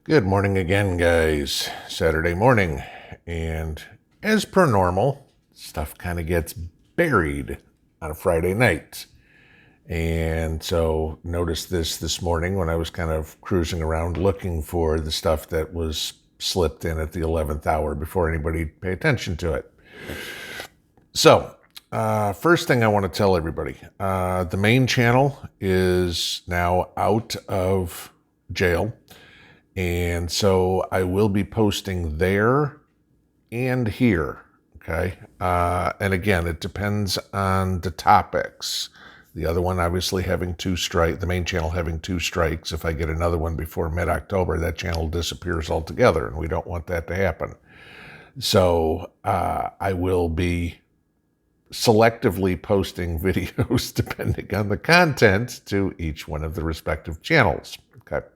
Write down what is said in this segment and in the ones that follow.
Good morning again, guys. Saturday morning. And as per normal, stuff kind of gets buried on a Friday night. And so noticed this morning when I was kind of cruising around looking for the stuff that was slipped in at the 11th hour before anybody paid attention to it. So, first thing I want to tell everybody, the main channel is now out of jail. And so I will be posting there and here, okay? And again, it depends on the topics. The other one obviously having the main channel having 2 strikes. If I get another one before mid-October, that channel disappears altogether, and we don't want that to happen. So I will be selectively posting videos depending on the content to each one of the respective channels, okay?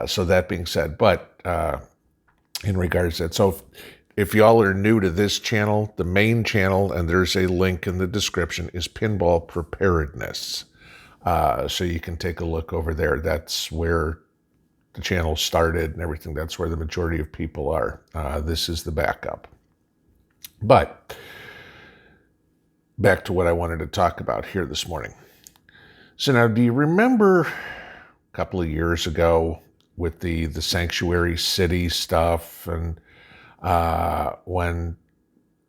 So that being said, but in regards to that, so if y'all are new to this channel, the main channel, and there's a link in the description, is Pinball Preparedness. So you can take a look over there. That's where the channel started and everything. That's where the majority of people are. This is the backup. But back to what I wanted to talk about here this morning. So now, do you remember couple of years ago with the sanctuary city stuff, and when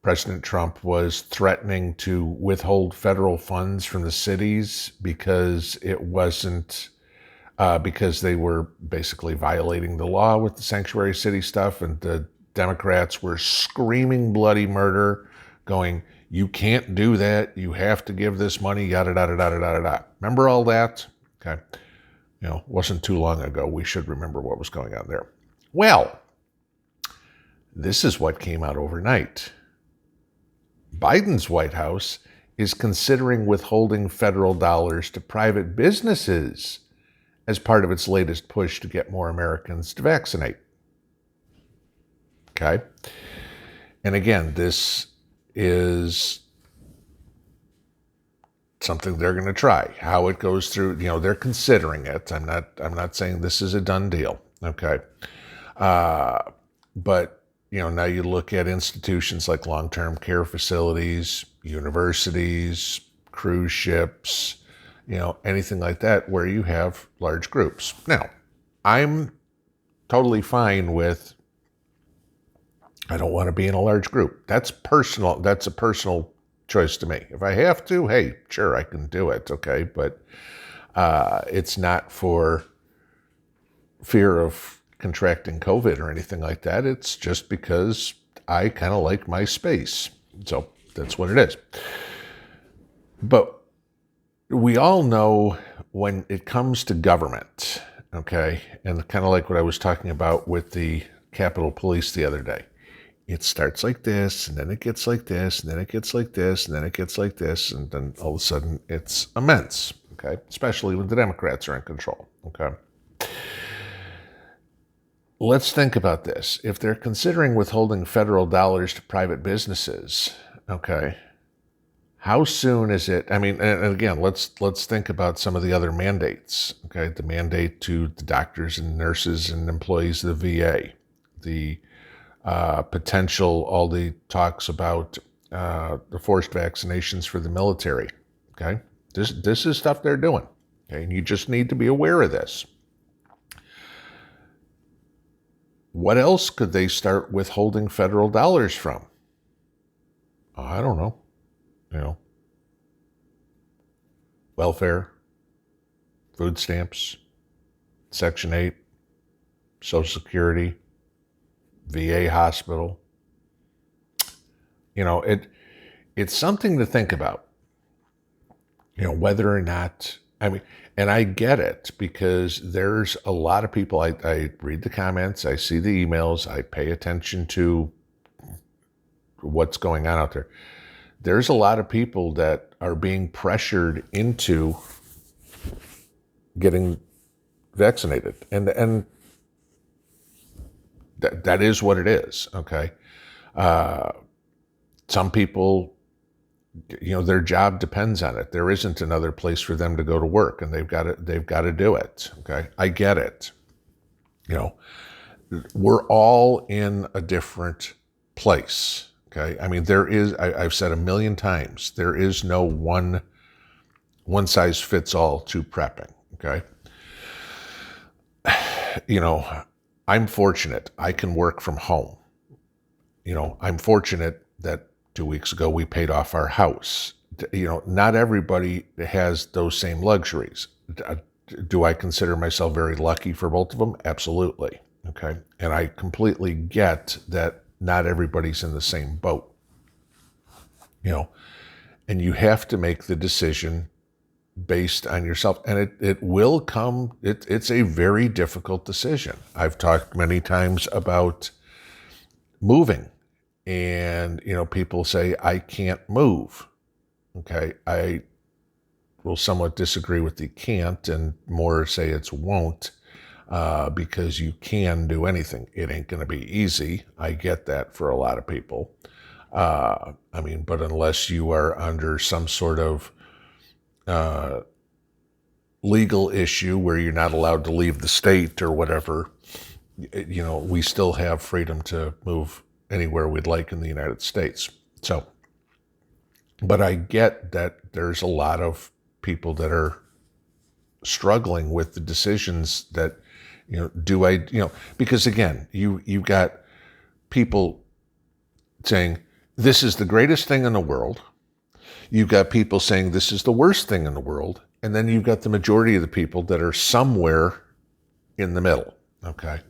President Trump was threatening to withhold federal funds from the cities because because they were basically violating the law with the sanctuary city stuff, and the Democrats were screaming bloody murder, going, "You can't do that, you have to give this money, yada, yada, yada, yada, yada." Remember all that? Okay. Wasn't too long ago. We should remember what was going on there. Well, this is what came out overnight. Biden's White House is considering withholding federal dollars to private businesses as part of its latest push to get more Americans to vaccinate. Okay? And again, this is something they're going to try. How it goes through, they're considering it. I'm not saying this is a done deal. Okay. But now you look at institutions like long-term care facilities, universities, cruise ships, anything like that where you have large groups. Now, I'm totally fine with, I don't want to be in a large group. That's personal. That's a personal choice to me. If I have to, hey, sure, I can do it, okay? But it's not for fear of contracting COVID or anything like that. It's just because I kind of like my space. So that's what it is. But we all know when it comes to government, okay, and kind of like what I was talking about with the Capitol Police the other day. It starts like this, and then it gets like this, and then it gets like this, and then it gets like this, and then all of a sudden it's immense, okay? Especially when the Democrats are in control, okay? Let's think about this. If they're considering withholding federal dollars to private businesses, okay, how soon is it? I mean, and again, let's think about some of the other mandates, okay? The mandate to the doctors and nurses and employees of the VA, the potential, all the talks about the forced vaccinations for the military, okay? This is stuff they're doing, okay? And you just need to be aware of this. What else could they start withholding federal dollars from? I don't know. Welfare, food stamps, Section 8, Social Security, VA hospital. It's something to think about. Whether or not, and I get it, because there's a lot of people, I read the comments, I see the emails, I pay attention to what's going on out there. There's a lot of people that are being pressured into getting vaccinated. And that is what it is, okay? Some people, their job depends on it. There isn't another place for them to go to work, and they've got to do it, okay? I get it. You know, we're all in a different place. Okay. I mean, I've said a million times, there is no one size fits all to prepping. Okay. You know, I'm fortunate. I can work from home. You know, I'm fortunate that 2 weeks ago we paid off our house. You know, not everybody has those same luxuries. Do I consider myself very lucky for both of them? Absolutely. Okay. And I completely get that not everybody's in the same boat. You know, and you have to make the decision based on yourself. And it will come, it's a very difficult decision. I've talked many times about moving, and, you know, people say, I can't move. Okay. I will somewhat disagree with the can't and more say it's won't, because you can do anything. It ain't going to be easy. I get that for a lot of people. I mean, but unless you are under some sort of legal issue where you're not allowed to leave the state or whatever, you know, we still have freedom to move anywhere we'd like in the United States. So, but I get that there's a lot of people that are struggling with the decisions that, you know, because again, you've got people saying, this is the greatest thing in the world. You've got people saying this is the worst thing in the world. And then you've got the majority of the people that are somewhere in the middle. Okay.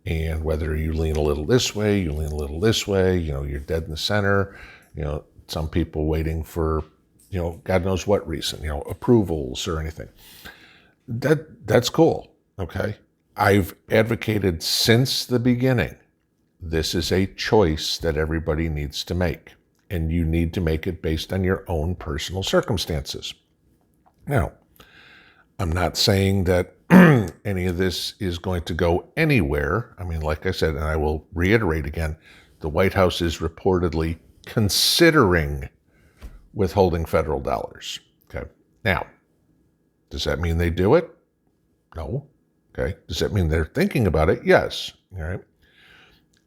And whether you lean a little this way, you lean a little this way, you know, you're dead in the center, you know, some people waiting for, you know, God knows what reason, you know, approvals or anything. That's cool. Okay. I've advocated since the beginning, this is a choice that everybody needs to make, and you need to make it based on your own personal circumstances. Now, I'm not saying that any of this is going to go anywhere. I mean, like I said, and I will reiterate again, the White House is reportedly considering withholding federal dollars. Okay. Now, does that mean they do it? No. Okay. Does that mean they're thinking about it? Yes. All right.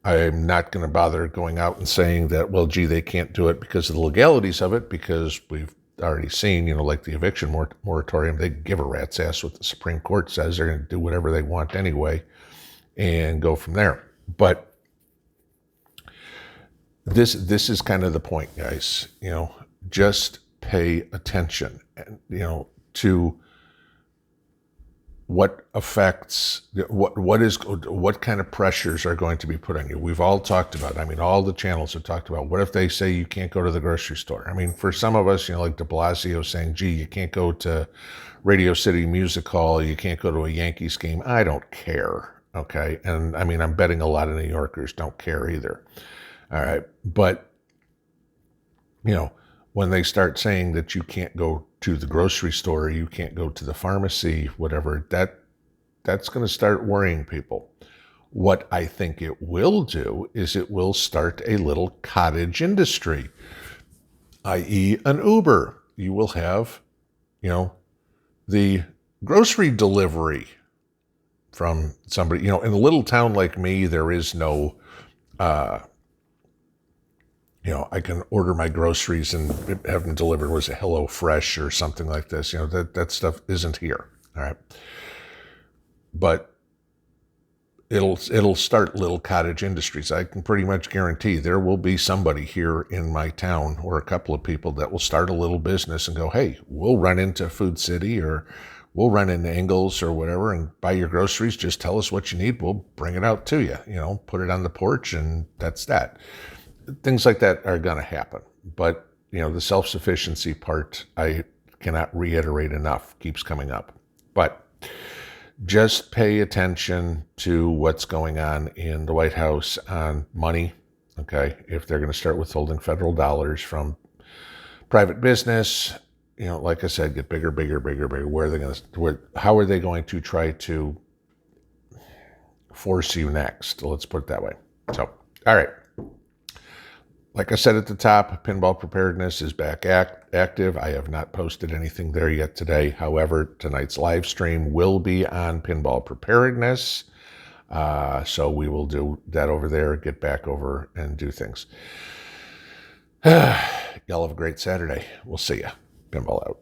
I'm not going to bother going out and saying that, well, gee, they can't do it because of the legalities of it, because we've already seen, you know, like the eviction moratorium, they give a rat's ass what the Supreme Court says. They're going to do whatever they want anyway and go from there. But this is kind of the point, guys. You know, just pay attention, you know, to what affects, what kind of pressures are going to be put on you. We've all talked about, I mean, all the channels have talked about, what if they say you can't go to the grocery store? I mean, for some of us, you know, like de Blasio saying, gee, you can't go to Radio City Music Hall, you can't go to a Yankees game. I don't care, okay? And I mean, I'm betting a lot of New Yorkers don't care either, all right? But, you know, when they start saying that you can't go to the grocery store, you can't go to the pharmacy, whatever, that's going to start worrying people. What I think it will do is it will start a little cottage industry, i.e. an Uber. You will have, you know, the grocery delivery from somebody, you know, in a little town like me, there is no, you know, I can order my groceries and have them delivered. Was it Hello Fresh or something like this? You know, that stuff isn't here. All right. But it'll start little cottage industries. I can pretty much guarantee there will be somebody here in my town or a couple of people that will start a little business and go, hey, we'll run into Food City or we'll run into Ingles or whatever and buy your groceries. Just tell us what you need. We'll bring it out to you, you know, put it on the porch, and that's that. Things like that are going to happen. But, you know, the self-sufficiency part, I cannot reiterate enough, keeps coming up. But just pay attention to what's going on in the White House on money, okay? If they're going to start withholding federal dollars from private business, you know, like I said, get bigger. Where are they going to, how are they going to try to force you next? Let's put it that way. So, all right. Like I said at the top, Pinball Preparedness is back active. I have not posted anything there yet today. However, tonight's live stream will be on Pinball Preparedness. So we will do that over there, get back over and do things. Y'all have a great Saturday. We'll see ya. Pinball out.